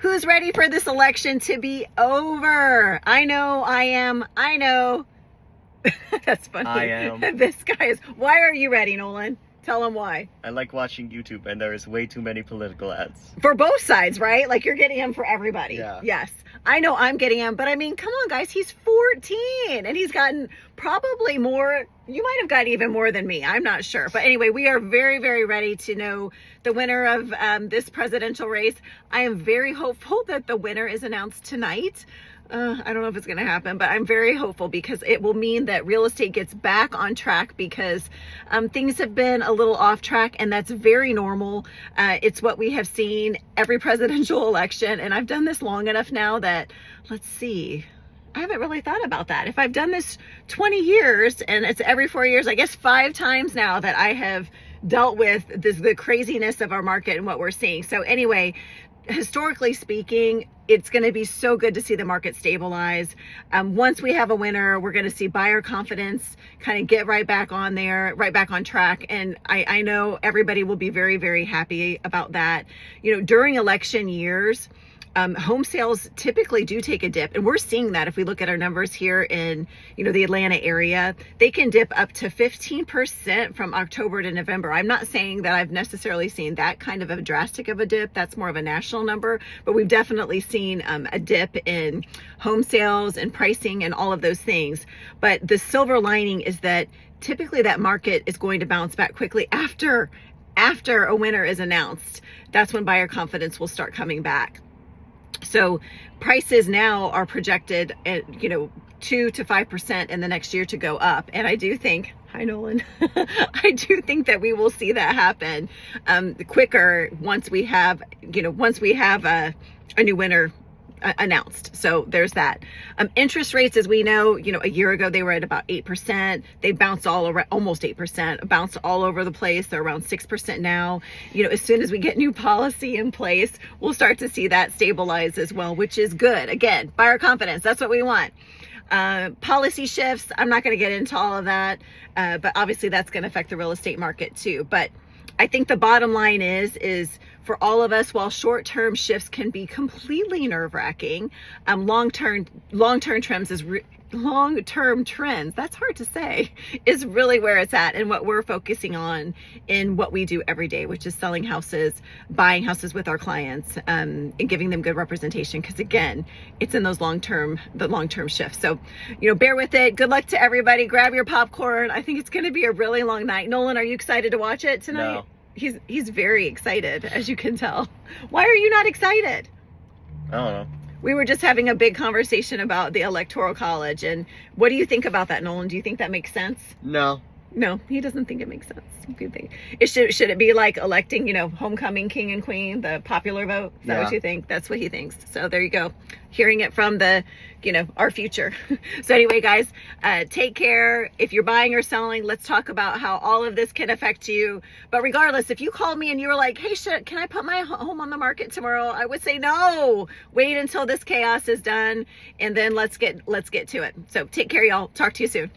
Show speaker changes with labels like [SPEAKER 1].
[SPEAKER 1] Who's ready for this election to be over? I know I am. I know. That's funny.
[SPEAKER 2] I am.
[SPEAKER 1] This guy is. Why are you ready, Nolan? Tell him why.
[SPEAKER 2] I like watching YouTube, and there is way too many political ads.
[SPEAKER 1] For both sides, right? Like, you're getting him for everybody.
[SPEAKER 2] Yeah.
[SPEAKER 1] Yes. I know I'm getting him, but I mean, come on, guys. He's 14, and he's gotten probably more. You might have gotten even more than me. I'm not sure. But anyway, we are very, very ready to know the winner of this presidential race. I am very hopeful that the winner is announced tonight. I don't know if it's going to happen, but I'm very hopeful because it will mean that real estate gets back on track because things have been a little off track, and that's very normal. It's what we have seen every presidential election, and I've done this long enough now that, let's see, I haven't really thought about that. If I've done this 20 years and it's every 4 years, I guess 5 times now that I have dealt with the craziness of our market and what we're seeing. So anyway, historically speaking, it's going to be so good to see the market stabilize. Once we have a winner, we're going to see buyer confidence kind of get right back on there, right back on track. And I know everybody will be very, very happy about that. You know, during election years, home sales typically do take a dip, and we're seeing that if we look at our numbers here in, you know, the Atlanta area. They can dip up to 15% from October to November. I'm not saying that I've necessarily seen that kind of a drastic of a dip. That's more of a national number, but we've definitely seen a dip in home sales and pricing and all of those things. But the silver lining is that typically that market is going to bounce back quickly after a winner is announced. That's when buyer confidence will start coming back. So prices now are projected at, 2 to 5% in the next year to go up. And I do think, hi Nolan, I do think that we will see that happen quicker once we have a new winner announced. So there's that. Interest rates, as we know, a year ago they were at about 8%. They bounced all over, almost 8%, bounced all over the place. They're around 6% now. As soon as we get new policy in place, we'll start to see that stabilize as well, which is good. Again, buyer confidence, that's what we want. Policy shifts, I'm not going to get into all of that, but obviously that's going to affect the real estate market too. But I think the bottom line is for all of us, while short-term shifts can be completely nerve-wracking, long-term trends, that's hard to say, is really where it's at and what we're focusing on in what we do every day, which is selling houses, buying houses with our clients, and giving them good representation. Because again, it's in those long-term shifts. So, bear with it. Good luck to everybody. Grab your popcorn. I think it's going to be a really long night. Nolan, are you excited to watch it tonight?
[SPEAKER 2] No.
[SPEAKER 1] He's very excited, as you can tell. Why are you not excited?
[SPEAKER 2] I don't know.
[SPEAKER 1] We were just having a big conversation about the Electoral College, and what do you think about that, Nolan? Do you think that makes sense?
[SPEAKER 2] No.
[SPEAKER 1] No, he doesn't think it makes sense. What do you think? Should it be like electing, homecoming king and queen, the popular vote? Is that what you think? That's what he thinks. So there you go. Hearing it from our future. So anyway, guys, take care. If you're buying or selling, let's talk about how all of this can affect you. But regardless, if you called me and you were like, hey, can I put my home on the market tomorrow? I would say no. Wait until this chaos is done, and then let's get to it. So take care, y'all. Talk to you soon.